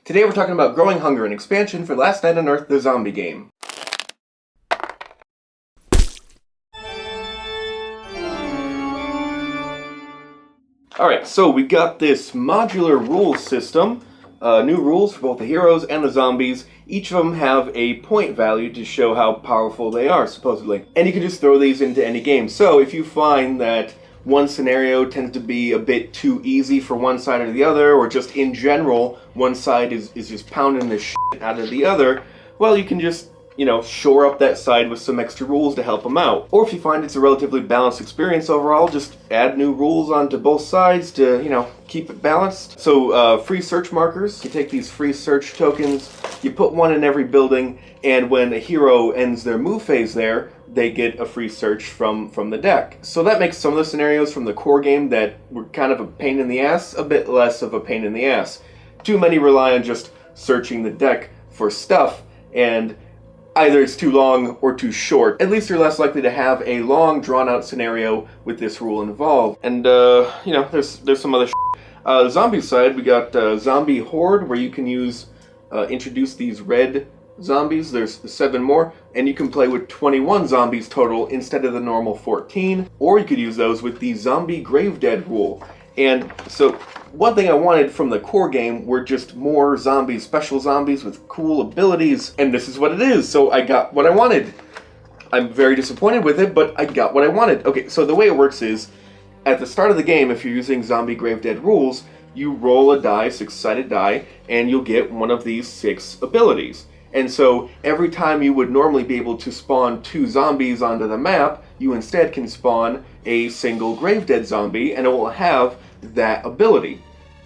Today we're talking about Growing Hunger, an expansion for Last Night on Earth, the zombie game. Alright, so we got this modular rules system, new rules for both the heroes and the zombies. Each of them have a point value to show how powerful they are, supposedly. And you can just throw these into any game. So if you find that one scenario tends to be a bit too easy for one side or the other, or just in general, one side is just pounding the shit out of the other, well, you can just, shore up that side with some extra rules to help them out. Or if you find it's a relatively balanced experience overall, just add new rules onto both sides to, keep it balanced. So, free search markers. You take these free search tokens, you put one in every building, and when a hero ends their move phase there, they get a free search from the deck. So that makes some of the scenarios from the core game that were kind of a pain in the ass a bit less of a pain in the ass. Too many rely on just searching the deck for stuff, and either it's too long or too short. At least you're less likely to have a long, drawn-out scenario with this rule involved. And, there's some other shit. Zombie side, we got Zombie Horde, where you can introduce these red zombies. There's 7 more, and you can play with 21 zombies total instead of the normal 14. Or you could use those with the Zombie Grave Dead rule. And so, one thing I wanted from the core game were just more zombies, special zombies with cool abilities, and this is what it is, so I got what I wanted. I'm very disappointed with it, but I got what I wanted. Okay, so the way it works is, at the start of the game, if you're using Zombie Grave Dead rules, you roll a die, 6-sided die, and you'll get one of these 6 abilities. And so, every time you would normally be able to spawn 2 zombies onto the map, you instead can spawn a single Grave Dead zombie, and it will have that ability.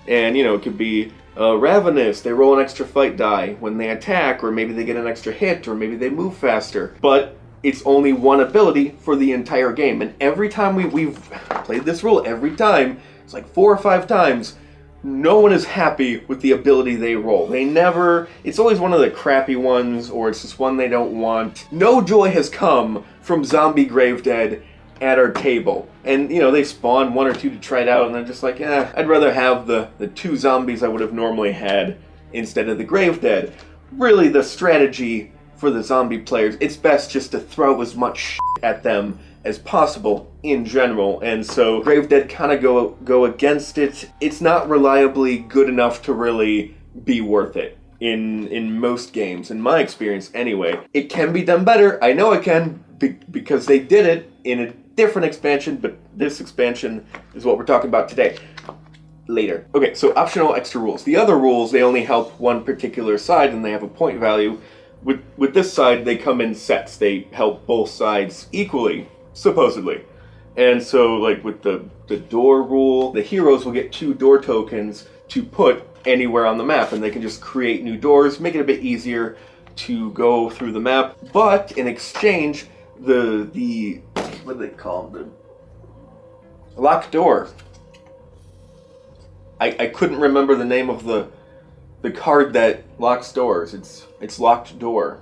And, it could be Ravenous, they roll an extra fight die when they attack, or maybe they get an extra hit, or maybe they move faster. But it's only one ability for the entire game, and every time we've played this rule, every time, it's like 4 or 5 times, no one is happy with the ability they roll. It's always one of the crappy ones, or it's just one they don't want. No joy has come from Zombie Grave Dead at our table. And, they spawn 1 or 2 to try it out, and they're just like, I'd rather have the 2 zombies I would have normally had instead of the Grave Dead. Really, the strategy for the zombie players, it's best just to throw as much shit at them as possible in general, and so Grave Dead kind of go against it. It's not reliably good enough to really be worth it in most games, in my experience anyway. It can be done better, I know it can, because they did it in a different expansion, but this expansion is what we're talking about today. Later. Okay, so optional extra rules. The other rules, they only help one particular side and they have a point value. With this side, they come in sets. They help both sides equally, supposedly. And so, like with the door rule, the heroes will get 2 door tokens to put anywhere on the map, and they can just create new doors, make it a bit easier to go through the map. But in exchange, the what do they call them? The locked door. I couldn't remember the name of the card that locks doors. It's locked door.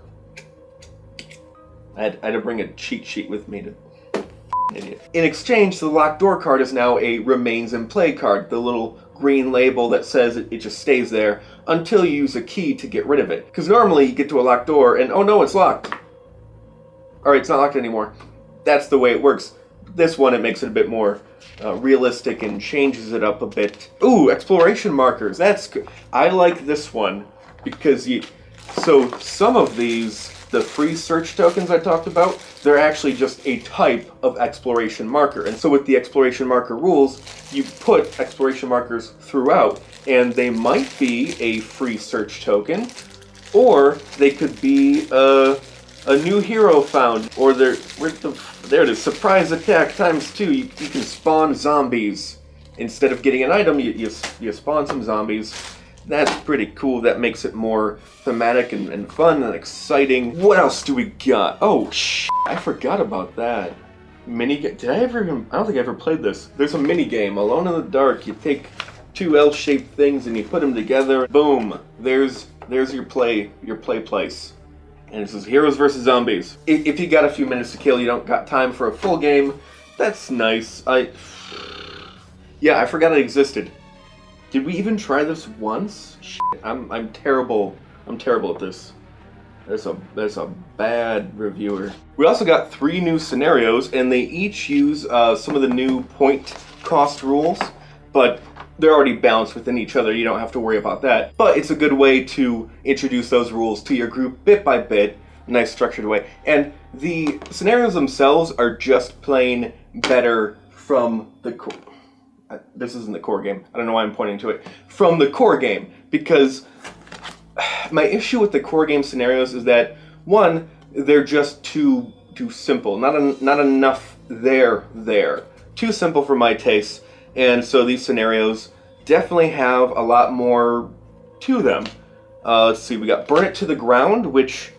I had to bring a cheat sheet with me to idiot. In exchange, the locked door card is now a remains in play card. The little green label that says it just stays there until you use a key to get rid of it. Because normally you get to a locked door and, oh no, it's locked. Alright, it's not locked anymore. That's the way it works. This one, it makes it a bit more realistic and changes it up a bit. Ooh, exploration markers. That's good. I like this one because so some of these, the free search tokens I talked about, they're actually just a type of exploration marker. And so with the exploration marker rules, you put exploration markers throughout, and they might be a free search token, or they could be a new hero found, or there it is, surprise attack ×2. You can spawn zombies. Instead of getting an item, you spawn some zombies. That's pretty cool. That makes it more thematic and fun and exciting. What else do we got? Oh, I forgot about that. Did I ever even... I don't think I ever played this. There's a mini game, Alone in the Dark. You take 2 L-shaped things and you put them together. Boom. There's your play place. And it says Heroes vs. Zombies. If you got a few minutes to kill, you don't got time for a full game, that's nice. Yeah, I forgot it existed. Did we even try this once? Shit, I'm terrible. I'm terrible at this. There's a bad reviewer. We also got 3 new scenarios, and they each use some of the new point cost rules, but they're already balanced within each other. You don't have to worry about that. But it's a good way to introduce those rules to your group bit by bit, nice structured way. And the scenarios themselves are just plain better from the core. This isn't the core game. I don't know why I'm pointing to it. From the core game, because my issue with the core game scenarios is that, one, they're just too simple. Not enough there. Too simple for my taste. And so these scenarios definitely have a lot more to them. Let's see, we got Burn It to the Ground, which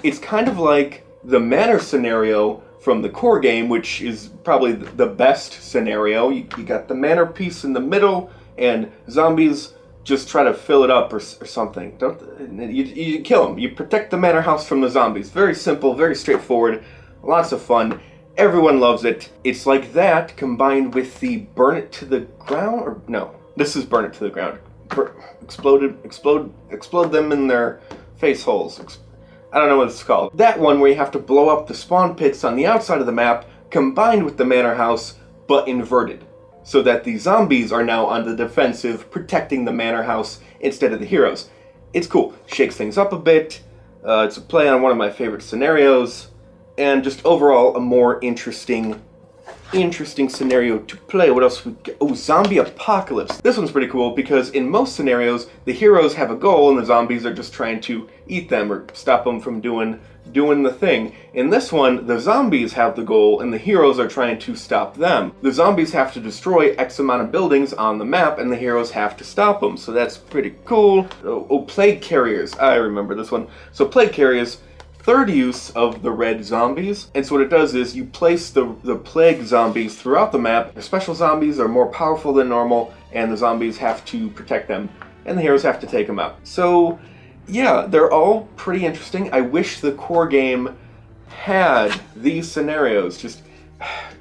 is kind of like the Manor scenario from the core game, which is probably the best scenario. You got the Manor piece in the middle, and zombies just try to fill it up or something. You kill them. You protect the Manor house from the zombies. Very simple, very straightforward, lots of fun. Everyone loves it. It's like that combined with the Burn It to the Ground, or no, this is Burn It to the Ground. Explode them in their face holes. I don't know what it's called. That one where you have to blow up the spawn pits on the outside of the map, combined with the Manor house, but inverted, so that the zombies are now on the defensive, protecting the Manor house instead of the heroes. It's cool. Shakes things up a bit. It's a play on one of my favorite scenarios. And just overall a more interesting scenario to play. What else we get? Oh, Zombie Apocalypse. This one's pretty cool because in most scenarios, the heroes have a goal and the zombies are just trying to eat them or stop them from doing the thing. In this one, the zombies have the goal and the heroes are trying to stop them. The zombies have to destroy X amount of buildings on the map and the heroes have to stop them. So that's pretty cool. Oh, Plague Carriers. I remember this one. So Plague Carriers, third use of the red zombies. And so what it does is you place the plague zombies throughout the map. The special zombies are more powerful than normal, and the zombies have to protect them, and the heroes have to take them out. So yeah, they're all pretty interesting. I wish the core game had these scenarios. Just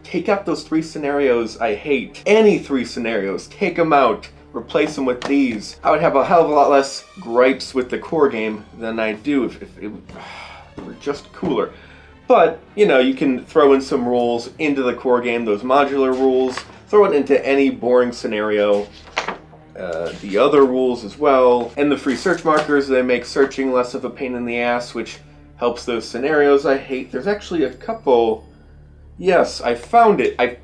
take out those 3 scenarios I hate. Any 3 scenarios, take them out. Replace them with these. I would have a hell of a lot less gripes with the core game than I do if it were just cooler. But, you know, you can throw in some rules into the core game, those modular rules, throw it into any boring scenario, the other rules as well, and the free search markers, they make searching less of a pain in the ass, which helps those scenarios I hate. There's actually a couple. Yes, I found it. I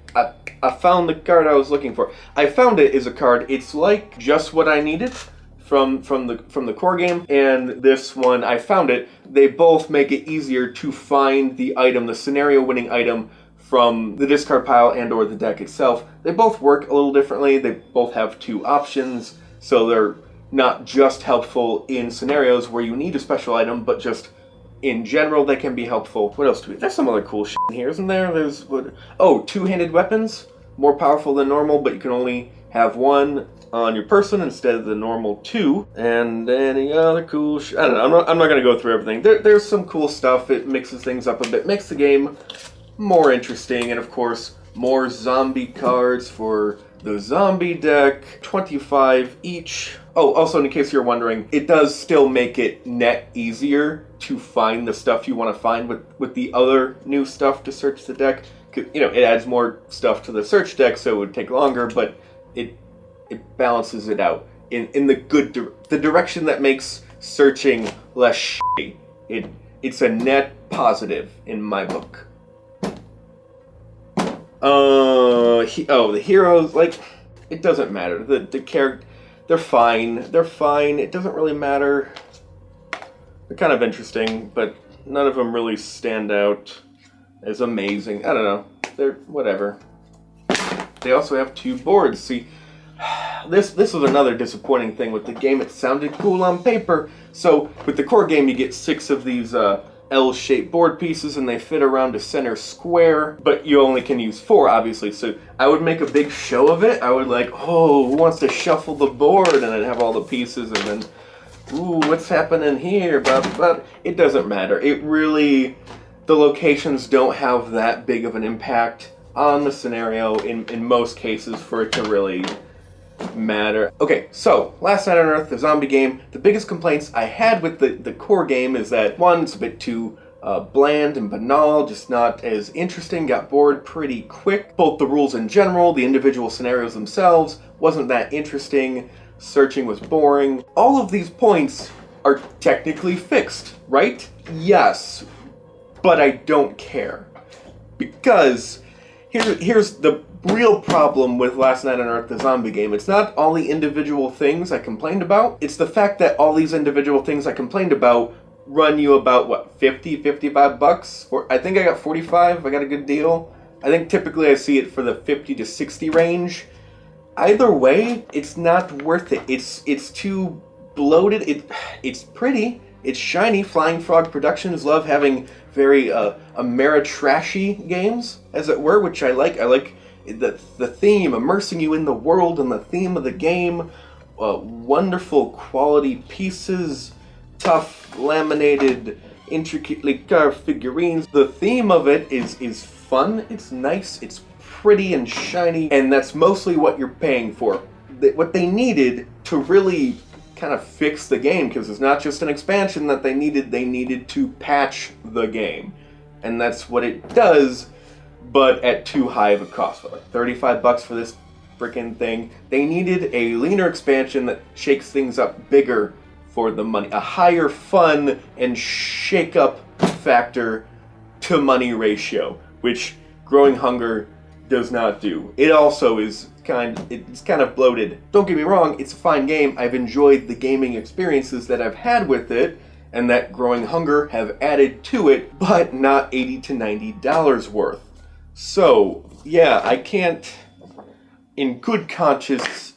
found the card I was looking for. I found it is a card. It's like just what I needed from the core game, and this one I found it. They both make it easier to find the item, the scenario winning item, from the discard pile and or the deck itself. They both work a little differently. They both have 2 options, so they're not just helpful in scenarios where you need a special item, but just in general they can be helpful. What else do we? There's some other cool shit in here, isn't there? There's what? Oh, 2-handed weapons, more powerful than normal, but you can only have 1 on your person instead of the normal 2, and any other cool I don't know, I'm not going to go through everything. There's some cool stuff. It mixes things up a bit, makes the game more interesting, and of course, more zombie cards for the zombie deck, 25 each. Oh, also in case you're wondering, it does still make it net easier to find the stuff you want to find with the other new stuff to search the deck. You know, it adds more stuff to the search deck, so it would take longer, but it balances it out in the direction that makes searching less shitty. It's a net positive in my book. The heroes, like, it doesn't matter. The character, they're fine. It doesn't really matter. They're kind of interesting, but none of them really stand out as amazing. I don't know. They're whatever. They also have 2 boards. See, this was another disappointing thing with the game. It sounded cool on paper. So with the core game, you get 6 of these L-shaped board pieces, and they fit around a center square, but you only can use 4, obviously. So I would make a big show of it. I would like, oh, who wants to shuffle the board? And I'd have all the pieces, and then, ooh, what's happening here? But it doesn't matter. It really, the locations don't have that big of an impact on the scenario in most cases for it to really matter. Okay, so Last Night on Earth, the zombie game. The biggest complaints I had with the core game is that, one, it's a bit too bland and banal, just not as interesting, got bored pretty quick. Both the rules in general, the individual scenarios themselves, wasn't that interesting. Searching was boring. All of these points are technically fixed, right? Yes, but I don't care. Because here's the real problem with Last Night on Earth, the zombie game. It's not all the individual things I complained about. It's the fact that all these individual things I complained about run you about, what, 50, 55 bucks? I think I got 45. I got a good deal. I think typically I see it for the 50 to 60 range. Either way, it's not worth it. It's too bloated. It's pretty. It's shiny. Flying Frog Productions love having very Ameritrashy games, as it were, which I like. I like the theme, immersing you in the world and the theme of the game. Wonderful quality pieces, tough, laminated, intricately carved figurines. The theme of it is fun. It's nice. It's pretty and shiny, and that's mostly what you're paying for. What they needed to really kind of fix the game, because it's not just an expansion that they needed to patch the game. And that's what it does, but at too high of a cost. For like 35 bucks for this freaking thing. They needed a leaner expansion that shakes things up bigger for the money. A higher fun and shake-up factor to money ratio, which Growing Hunger does not do. It also is kind of bloated. Don't get me wrong, it's a fine game. I've enjoyed the gaming experiences that I've had with it, and that Growing Hunger have added to it, but not $80 to $90 worth. So, yeah, I can't, in good conscience,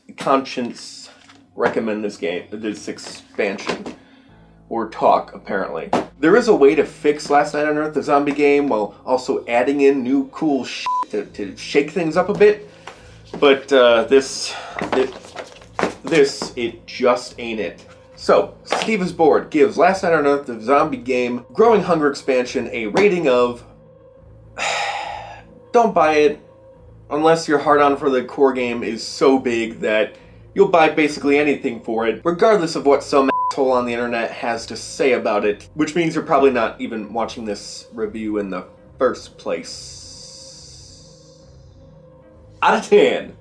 recommend this expansion. Or talk, apparently. There is a way to fix Last Night on Earth, the zombie game, while also adding in new cool shit to shake things up a bit. But it just ain't it. So, Steven's Board gives Last Night on Earth, the zombie game, Growing Hunger expansion a rating of... Don't buy it unless your hard-on for the core game is so big that you'll buy basically anything for it, regardless of what some asshole on the internet has to say about it, which means you're probably not even watching this review in the first place. Out of 10.